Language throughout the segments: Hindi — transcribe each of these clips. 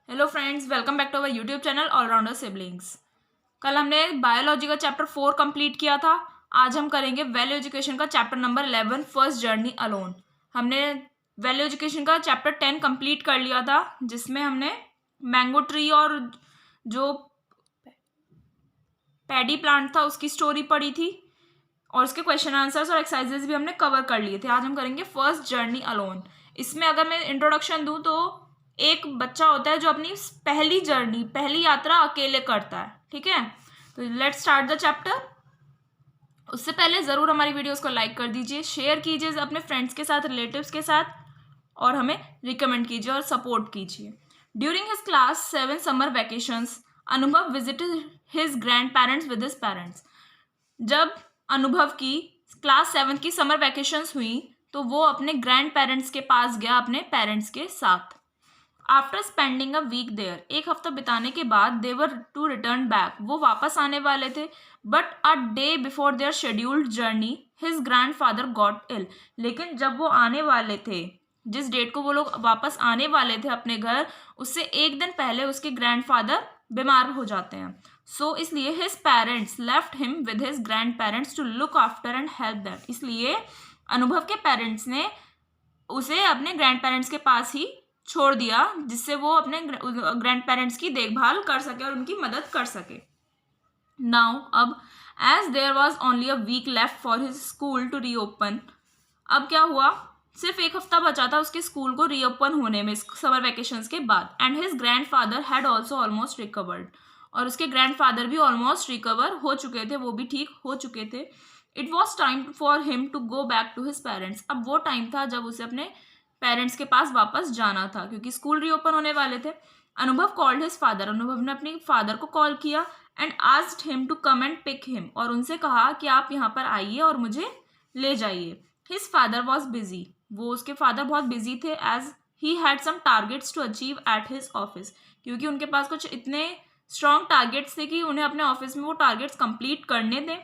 Hello friends, welcome back to our YouTube channel allrounder siblings. कल हमने बायोलॉजी का चैप्टर 4 कंप्लीट किया था। आज हम करेंगे वैल्यू एजुकेशन का chapter number 11 first journey alone. हमने वैल्यू एजुकेशन का चैप्टर 10 कंप्लीट कर लिया था, जिसमें हमने मैंगो ट्री और जो पैडी प्लांट था उसकी स्टोरी पढ़ी थी और उसके क्वेश्चन आंसर्स और एक्सरसाइजेस भी हमने कवर कर लिए थे। आज हम करेंगे फर्स्ट जर्नी अलोन। इसमें अगर मैं इंट्रोडक्शन दूं तो एक बच्चा होता है जो अपनी पहली यात्रा अकेले करता है। ठीक है, तो लेट्स स्टार्ट द चैप्टर। उससे पहले ज़रूर हमारी वीडियोस को लाइक कर दीजिए, शेयर कीजिए अपने फ्रेंड्स के साथ, रिलेटिव्स के साथ, और हमें रिकमेंड कीजिए और सपोर्ट कीजिए। During his class 7 summer vacations, Anubhav visited his grand parents with his parents. जब अनुभव की क्लास 7 की समर वैकेशंस हुई तो वो अपने ग्रैंड पेरेंट्स के पास गया, अपने पेरेंट्स के साथ। After spending a week there, एक हफ्ता बिताने के बाद देवर टू रिटर्न बैक, वो वापस आने वाले थे। But a day before their scheduled journey his grand father got ill, लेकिन जब वो आने वाले थे, जिस डेट को वो लोग वापस आने वाले थे अपने घर, उससे एक दिन पहले उसके ग्रैंडफादर बीमार हो जाते हैं। सो इसलिए his parents left him with his grand parents to look after and help them. इसलिए अनुभव के पेरेंट्स ने उसे अपने ग्रैंड पेरेंट्स के पास ही छोड़ दिया, जिससे वो अपने ग्रैंड पेरेंट्स की देखभाल कर सके और उनकी मदद कर सके। नाउ अब as there was only a week left for his school to reopen, अब क्या हुआ, सिर्फ एक हफ्ता बचा था उसके स्कूल को रीओपन होने में समर वेकेशंस के बाद। And his grandfather had also almost recovered, और उसके ग्रैंडफादर भी ऑलमोस्ट रिकवर हो चुके थे, वो भी ठीक हो चुके थे। It was time for him to go back to his parents, अब वो टाइम था जब उसे अपने पेरेंट्स के पास वापस जाना था, क्योंकि स्कूल रीओपन होने वाले थे। अनुभव कॉल्ड हिज फादर, अनुभव ने अपने फादर को कॉल किया and asked him to come and pick him, और उनसे कहा कि आप यहाँ पर आइए और मुझे ले जाइए। हिज फादर वॉज बिजी, वो उसके फादर बहुत बिजी थे, as he had some targets to achieve at his office, क्योंकि उनके पास कुछ इतने स्ट्रॉन्ग टारगेट्स थे कि उन्हें अपने ऑफिस में वो टारगेट्स कंप्लीट करने थे।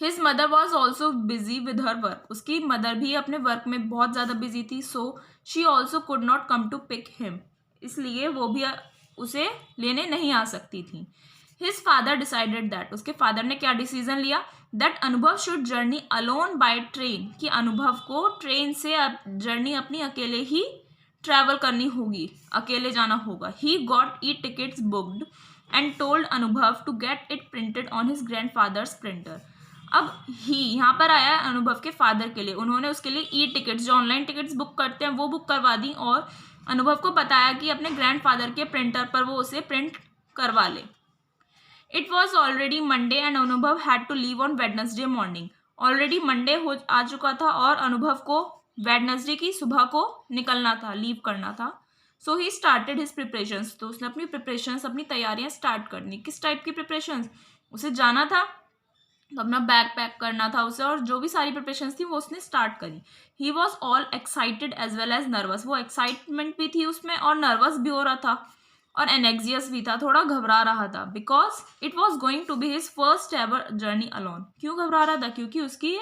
His mother was also busy with her work, उसकी मदर भी अपने वर्क में बहुत ज़्यादा बिजी थी। So she also could not come to pick him, इसलिए वो भी उसे लेने नहीं आ सकती थी। हिज फादर डिसाइडेड दैट, उसके फादर ने क्या डिसीजन लिया, that Anubhav should journey alone by train, कि अनुभव को ट्रेन से जर्नी अपनी अकेले ही ट्रैवल करनी होगी, अकेले जाना होगा। He got e tickets booked and told Anubhav to get it printed on his grand father's printer. अब ही यहाँ पर आया है अनुभव के फादर के लिए, उन्होंने उसके लिए ई टिकट्स, जो ऑनलाइन टिकट्स बुक करते हैं, वो बुक करवा दी और अनुभव को बताया कि अपने ग्रैंडफादर के प्रिंटर पर वो उसे प्रिंट करवा ले। It was already Monday and Anubhav had to leave on Wednesday morning, already Monday हो आ चुका था और अनुभव को वेडनेसडे की सुबह को निकलना था, लीव करना था। सो ही स्टार्टेड हिज प्रिपरेशंस, तो उसने अपनी प्रिपरेशंस, अपनी तैयारियां स्टार्ट करनी। किस टाइप की प्रिपरेशंस, उसे जाना था तो अपना बैग पैक करना था उसे, और जो भी सारी प्रिपरेशंस थी वो उसने स्टार्ट करी। He was all excited as well as nervous, वो एक्साइटमेंट भी थी उसमें और नर्वस भी हो रहा था और एनेक्जियस भी था, थोड़ा घबरा रहा था। Because it was going to be his first ever journey alone, क्यों घबरा रहा था, क्योंकि उसकी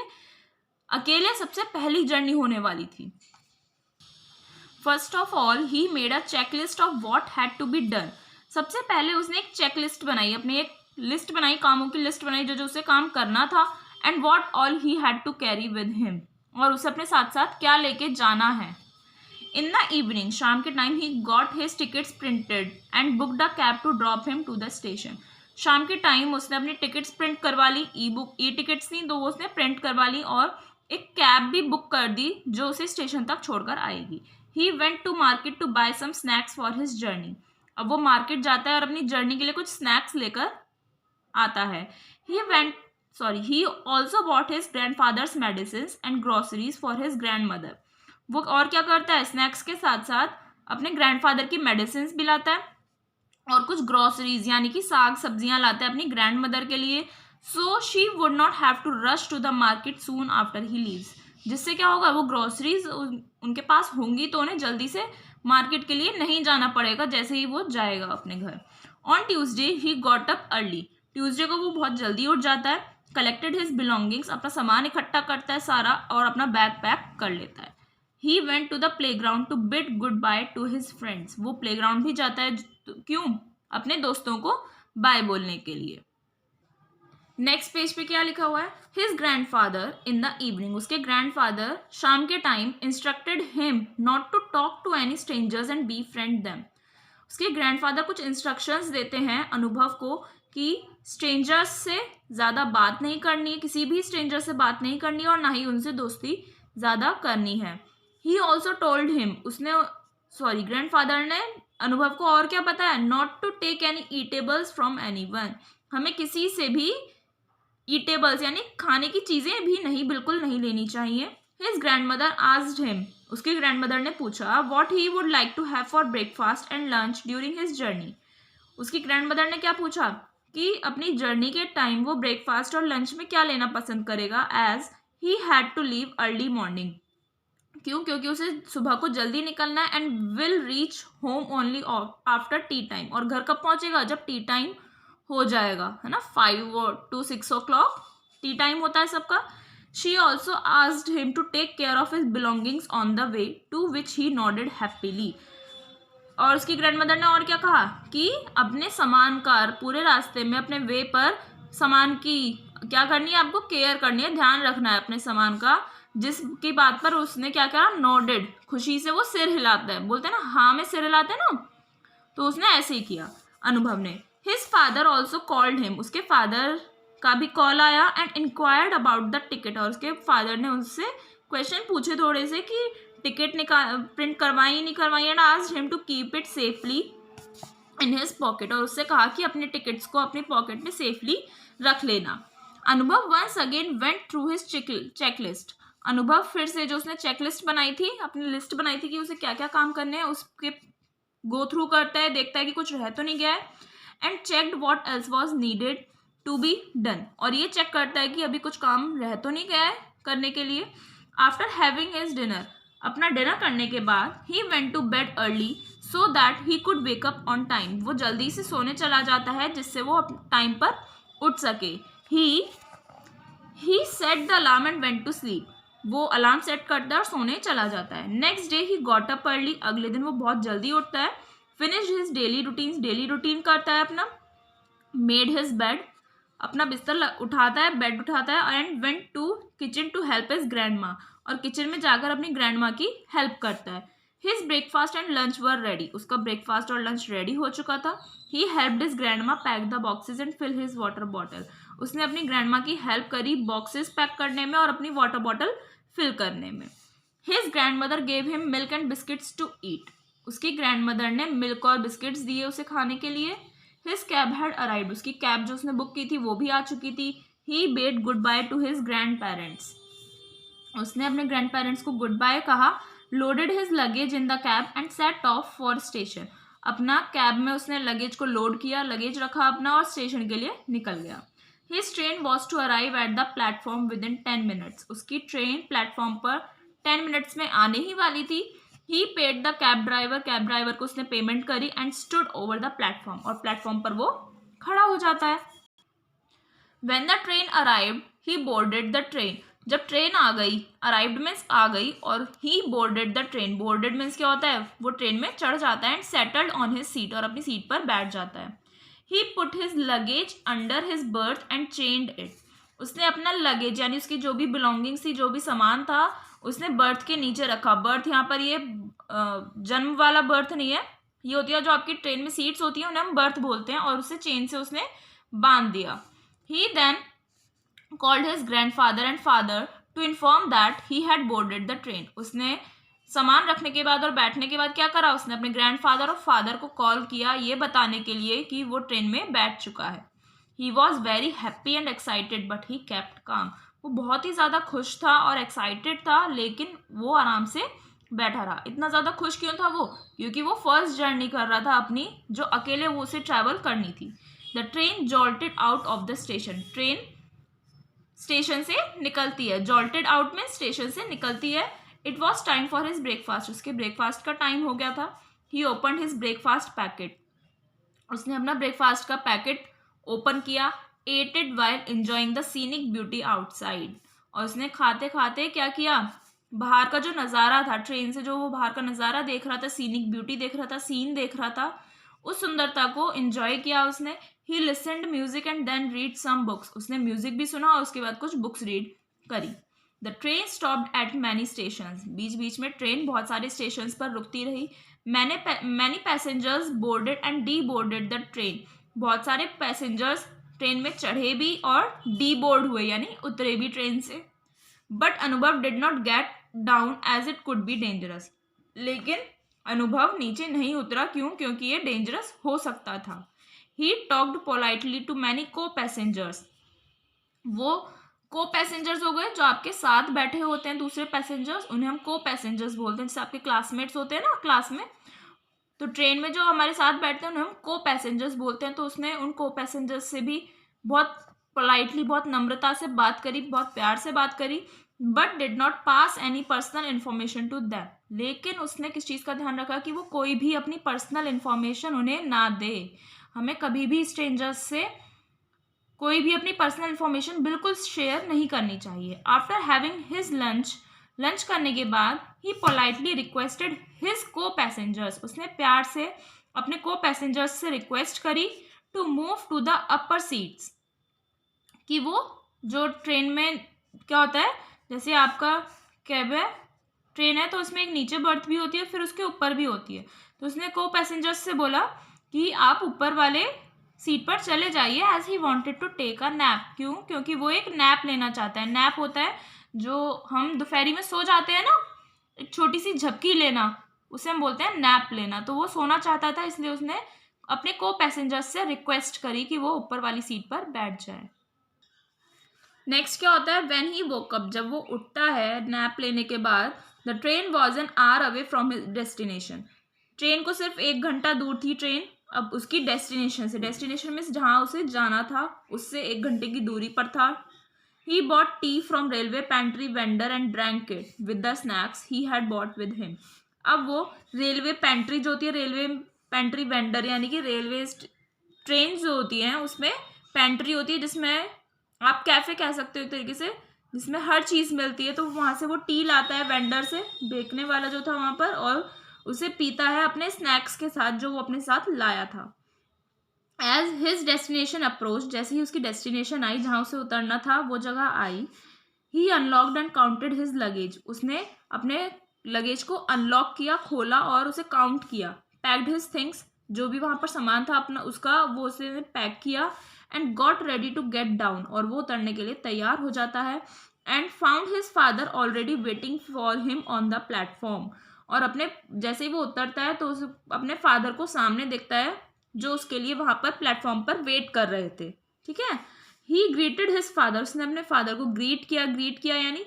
अकेले सबसे पहली जर्नी होने वाली थी। First of all he made a checklist of what had to be done, सबसे पहले उसने एक चेकलिस्ट बनाई, अपनी एक लिस्ट बनाई, कामों की लिस्ट बनाई जो जो उसे काम करना था। And what all he had to carry with him, और उसे अपने साथ साथ क्या लेके जाना है। इन द इवनिंग, शाम के time, he got his tickets printed and booked a cab to drop him to the station, शाम के टाइम उसने अपनी टिकट्स प्रिंट करवा ली, ई टिकट्स नहीं तो वो उसने प्रिंट करवा ली, और एक कैब भी बुक कर दी जो उसे स्टेशन तक छोड़कर आएगी। He went to market to buy some snacks for his journey, अब वो मार्केट जाता है और अपनी जर्नी के लिए कुछ स्नैक्स लेकर आता है। He also bought his grandfather's medicines and groceries for his grandmother, वो और क्या करता है, स्नैक्स के साथ साथ अपने ग्रैंडफादर की मेडिसिन भी लाता है और कुछ ग्रोसरीज यानी कि साग सब्जियां लाता है अपनी ग्रैंड मदर के लिए। So she would not have to rush to the market soon after he leaves, जिससे क्या होगा, वो ग्रोसरीज उनके पास होंगी तो उन्हें जल्दी से मार्केट के लिए नहीं जाना पड़ेगा जैसे ही वो जाएगा अपने घर। On Tuesday he got up early, Tuesday को वो बहुत जल्दी उठ जाता है। कलेक्टेड हिज बिलोंगिंग्स, अपना सामान इकट्ठा करता है सारा और अपना बैग पैक कर लेता है। He went to the playground to bid good bye to his friends, वो प्लेग्राउंड भी जाता है क्यों? अपने दोस्तों को बाय बोलने के लिए। नेक्स्ट पेज पे क्या लिखा हुआ है? His grandfather in the evening, उसके ग्रैंडफादर शाम के time instructed him not to talk to any strangers and befriend them, उसके ग्रैंडफादर कुछ इंस्ट्रक्शंस देते हैं अनुभव को कि स्ट्रेंजर्स से ज़्यादा बात नहीं करनी है, किसी भी स्ट्रेंजर से बात नहीं करनी है और ना ही उनसे दोस्ती ज़्यादा करनी है। He also told him, grandfather ने अनुभव को और क्या बताया? Not to take any eatables from anyone, हमें किसी से भी ईटेबल्स यानी खाने की चीज़ें भी बिल्कुल नहीं लेनी चाहिए। हिज ग्रैंडमदर आस्क्ड हिम, उसकी ग्रैंडमदर ने पूछा what he would like to have for breakfast and lunch during his journey, उसकी ग्रैंडमदर ने क्या पूछा कि अपनी जर्नी के टाइम वो ब्रेकफास्ट और लंच में क्या लेना पसंद करेगा, as he had to leave early morning, क्यों? क्योंकि उसे सुबह को जल्दी निकलना है, and will reach home only after tea time, और घर कब पहुंचेगा? जब टी टाइम हो जाएगा, है ना, 5 to 6 o'clock टी टाइम होता है सबका। She also asked him to take care of his belongings on the way, to which he nodded happily, और उसकी ग्रैंडमदर ने और क्या कहा कि अपने सामान का पूरे रास्ते में अपने वे पर सामान की क्या करनी है? आपको केयर करनी है, ध्यान रखना है अपने सामान का, जिसकी बात पर उसने क्या करा? नॉडेड, खुशी से वो सिर हिलाता है, बोलते हैं ना हाँ में सिर हिलाते हैं ना, तो उसने ऐसे ही किया अनुभव ने। His father also called him, उसके फादर का भी कॉल आया, and inquired about the ticket, और उसके फादर ने उससे क्वेश्चन पूछे थोड़े से कि टिकट प्रिंट करवाई नहीं करवाई, and asked him to keep it safely in his pocket, और उससे कहा कि अपने टिकट्स को अपनी पॉकेट में सेफली रख लेना। Anubhav once again went through his checklist, Anubhav फिर से जो उसने चेकलिस्ट बनाई थी, अपनी लिस्ट बनाई थी कि उसे क्या क्या काम करने हैं, उसके गो थ्रू करता है, देखता है कि कुछ रह तो नहीं गया है, and checked what else was needed to be done, और ये चेक करता है कि अभी कुछ काम रह तो नहीं गया है करने के लिए। आफ्टर हैविंग हिज डिनर, अपना डिनर करने के बाद, he went to bed early so that he could wake up on time, वो जल्दी से सोने चला जाता है जिससे वो टाइम पर उठ सके। He set the alarm and went to sleep, वो अलार्म सेट करता है और सोने चला जाता है। Next day he got up early, अगले दिन वो बहुत जल्दी उठता है। Finish his daily routine, daily routine करता है अपना। मेड हिज बेड, अपना बिस्तर उठाता है, बेड उठाता है, and went to kitchen to help his grandma, और किचन में जाकर अपनी ग्रैंडमा की हेल्प करता है। His breakfast and lunch were ready, उसका ब्रेकफास्ट और लंच रेडी हो चुका था। He helped his grandma pack the boxes and fill his water bottle, उसने अपनी ग्रैंडमा की हेल्प करी बॉक्सेस पैक करने में और अपनी वाटर बॉटल फिल करने में। His grandmother gave him milk and biscuits to eat, उसकी ग्रैंडमदर ने मिल्क और बिस्किट्स दिए उसे खाने के लिए। हिज कैब हैड अराइव्ड, उसकी कैब जो उसने बुक की थी वो भी आ चुकी थी। He bade good bye to his grand parents, उसने अपने ग्रैंड पेरेंट्स को गुड बाय कहा। Loaded his luggage in the cab and set off for station, अपना कैब में उसने लगेज को लोड किया, लगेज रखा अपना और स्टेशन के लिए निकल गया। His train was to arrive at the platform within 10 minutes, उसकी ट्रेन प्लेटफॉर्म पर 10 minutes में आने ही वाली थी। He paid the cab driver को उसने पेमेंट करी, and stood over the platform, और प्लेटफॉर्म पर वो खड़ा हो जाता है। When the train arrived he boarded the train, जब ट्रेन आ गई, अराइव्ड मीन्स आ गई, और he boarded the train, boarded means क्या होता है? वो ट्रेन में चढ़ जाता है, and settled on his seat, और अपनी सीट पर बैठ जाता है। He put his luggage under his berth and chained it, उसने अपना लगेज यानी उसकी जो भी बिलोंगिंग्स थी, जो भी सामान था, उसने बर्थ के नीचे रखा। बर्थ यहाँ पर ये जन्म वाला बर्थ नहीं है, ये होती है जो आपकी ट्रेन में सीट्स होती हैं, उन्हें हम बर्थ बोलते हैं, और उसे चेन से उसने बांध दिया। He then called his grandfather and father to inform that he had boarded the train, उसने सामान रखने के बाद और बैठने के बाद क्या करा? उसने अपने ग्रैंडफादर और फादर को कॉल किया ये बताने के लिए कि वो ट्रेन में बैठ चुका है। He was very happy and excited but he kept काम, वो बहुत ही ज़्यादा खुश था और एक्साइटेड था, लेकिन वो आराम से बैठा रहा। इतना ज़्यादा खुश क्यों था वो? क्योंकि वो फर्स्ट जर्नी कर रहा था अपनी, जो अकेले वो उसे ट्रैवल करनी थी। The train jolted out of the station, train station से निकलती है, जॉल्टेड आउट में स्टेशन से निकलती है। It was time for his breakfast, उसके ब्रेकफास्ट का टाइम हो गया था। ही ओपन हिज ब्रेकफास्ट पैकेट, उसने अपना ब्रेकफास्ट का पैकेट ओपन किया। At it while enjoying the scenic beauty outside, और उसने खाते खाते क्या किया? बाहर का जो नज़ारा था, ट्रेन से जो वो बाहर का नज़ारा देख रहा था, सीनिक ब्यूटी देख रहा था, सीन देख रहा था, उस सुंदरता को एंजॉय किया उसने। He listened music and then read some books, उसने म्यूजिक भी सुना और उसके बाद कुछ बुक्स रीड करी। The train stopped at many station, बीच बीच में ट्रेन बहुत सारे स्टेशन पर रुकती रही। Many passengers boarded and deboarded the train, बहुत सारे पैसेंजर्स ट्रेन में चढ़े भी और डी बोर्ड हुए यानी उतरे भी ट्रेन से। But Anubhav did not get down as it could be dangerous, लेकिन अनुभव नीचे नहीं उतरा, क्यों? क्योंकि ये डेंजरस हो सकता था। He talked politely to many co passengers, वो को पैसेंजर्स हो गए जो आपके साथ बैठे होते हैं दूसरे पैसेंजर्स, उन्हें हम को पैसेंजर्स बोलते हैं। जैसे आपके क्लासमेट्स होते हैं ना क्लास में, तो ट्रेन में जो हमारे साथ बैठते हैं उन्हें हम को पैसेंजर्स बोलते हैं। तो उसने उन को पैसेंजर्स से भी बहुत पोलाइटली, बहुत नम्रता से बात करी, बहुत प्यार से बात करी। But did not pass any personal information to them, लेकिन उसने किस चीज़ का ध्यान रखा कि वो कोई भी अपनी पर्सनल इन्फॉर्मेशन उन्हें ना दे। हमें कभी भी स्ट्रेंजर्स से कोई भी अपनी पर्सनल इन्फॉर्मेशन बिल्कुल शेयर नहीं करनी चाहिए। आफ्टर हैविंग हिज लंच करने के बाद he politely requested his co passengers, उसने प्यार से अपने को पैसेंजर्स से रिक्वेस्ट करी to move to the upper seats, कि वो जो ट्रेन में क्या होता है, जैसे आपका कैब है, ट्रेन है, तो उसमें एक नीचे बर्थ भी होती है, फिर उसके ऊपर भी होती है। तो उसने को पैसेंजर्स से बोला कि आप ऊपर वाले सीट पर चले जाइए, as he wanted to take a nap. क्यों? क्योंकि वो एक नैप लेना चाहता है। नैप होता है जो हम दोपहरी में सो जाते हैं ना, एक छोटी सी झपकी लेना, उसे हम बोलते हैं नैप लेना। तो वो सोना चाहता था, इसलिए उसने अपने को पैसेंजर्स से रिक्वेस्ट करी कि वो ऊपर वाली सीट पर बैठ जाए। नेक्स्ट क्या होता है? व्हेन ही वोक अप, जब वो उठता है नैप लेने के बाद, the train was an hour away from his destination, train को सिर्फ 1 घंटा दूर थी ट्रेन अब उसकी डेस्टिनेशन से। डेस्टिनेशन में जहाँ उसे जाना था उससे 1 घंटे की दूरी पर था। He bought T from railway pantry vendor and drank it with the snacks he had bought with him. अब वो रेलवे पेंट्री जो होती है, रेलवे पेंट्री वेंडर यानी कि रेलवे ट्रेन जो होती हैं उसमें पेंट्री होती है, जिसमें आप कैफ़े कह सकते हो एक तरीके से, जिसमें हर चीज़ मिलती है। तो वहाँ से वो टी लाता है वेंडर से, बेचने वाला जो था वहाँ पर, और उसे पीता है अपने स्नैक्स के साथ जो वो अपने साथ लाया था। एज हिज डेस्टिनेशन अप्रोच, जैसे ही उसकी डेस्टिनेशन आई, जहाँ उसे उतरना था वो जगह आई, he unlocked and counted his luggage, उसने अपने लगेज को अनलॉक किया, खोला और उसे काउंट किया। पैक्ड हिज थिंग्स, जो भी वहाँ पर सामान था अपना उसका, वो उसे पैक किया। And got ready to get down, और वो उतरने के लिए तैयार हो जाता है। And found his father already waiting for him on the platform, और अपने जैसे ही वो उतरता है तो उसे अपने फादर को सामने देखता है जो उसके लिए वहाँ पर प्लेटफॉर्म पर वेट कर रहे थे। ठीक है, ही ग्रीटेड हिज फादर, उसने अपने फादर को ग्रीट किया यानी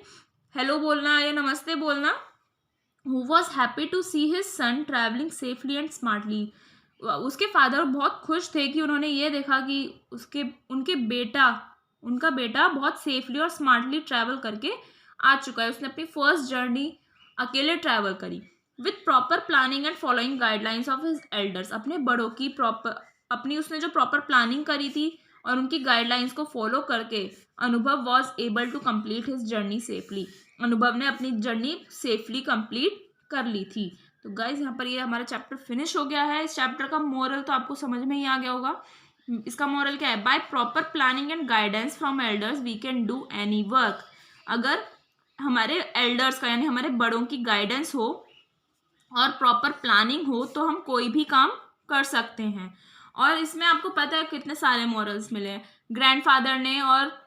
हेलो बोलना या नमस्ते बोलना। Who was happy to see his son travelling safely and smartly, उसके फादर बहुत खुश थे कि उन्होंने ये देखा कि उनका बेटा बहुत सेफली और स्मार्टली ट्रैवल करके आ चुका है। उसने अपनी फर्स्ट जर्नी अकेले ट्रैवल करी with proper planning and following guidelines of his elders, अपने बड़ों की उसने जो प्रॉपर प्लानिंग करी थी और उनकी गाइडलाइंस को फॉलो करके Anubhav was able to complete his journey safely, Anubhav ने अपनी जर्नी सेफली कंप्लीट कर ली थी। तो गाइज यहाँ पर ये हमारा चैप्टर फिनिश हो गया है। इस चैप्टर का मोरल तो आपको समझ में ही आ गया होगा। इसका मोरल क्या है? By proper planning and guidance from elders we can do any work. अगर हमारे एल्डर्स का यानी हमारे बड़ों की गाइडेंस हो और प्रॉपर प्लानिंग हो तो हम कोई भी काम कर सकते हैं। और इसमें आपको पता है कितने सारे मॉरल्स मिले हैं। ग्रैंडफादर ने और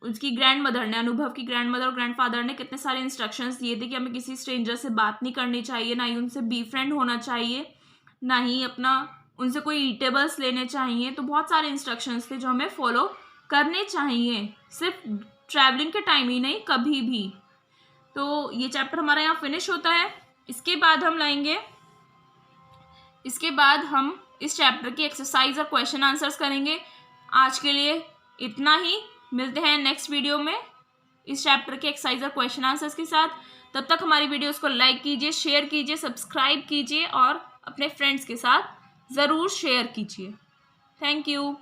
उसकी ग्रैंडमदर ने, अनुभव की ग्रैंडमदर और ग्रैंडफादर ने कितने सारे इंस्ट्रक्शंस दिए थे कि हमें किसी स्ट्रेंजर से बात नहीं करनी चाहिए, ना ही उनसे बी फ्रेंड होना चाहिए, ना ही अपना उनसे कोई ईटेबल्स लेने चाहिए। तो बहुत सारे इंस्ट्रक्शंस थे जो हमें फॉलो करने चाहिए, सिर्फ ट्रैवलिंग के टाइम ही नहीं, कभी भी। तो ये चैप्टर हमारा यहाँ फिनिश होता है। इसके बाद हम इस चैप्टर की एक्सरसाइज और क्वेश्चन आंसर्स करेंगे। आज के लिए इतना ही, मिलते हैं नेक्स्ट वीडियो में इस चैप्टर के एक्सरसाइज और क्वेश्चन आंसर्स के साथ। तब तक हमारी वीडियोस को लाइक कीजिए, शेयर कीजिए, सब्सक्राइब कीजिए और अपने फ्रेंड्स के साथ ज़रूर शेयर कीजिए। Thank you.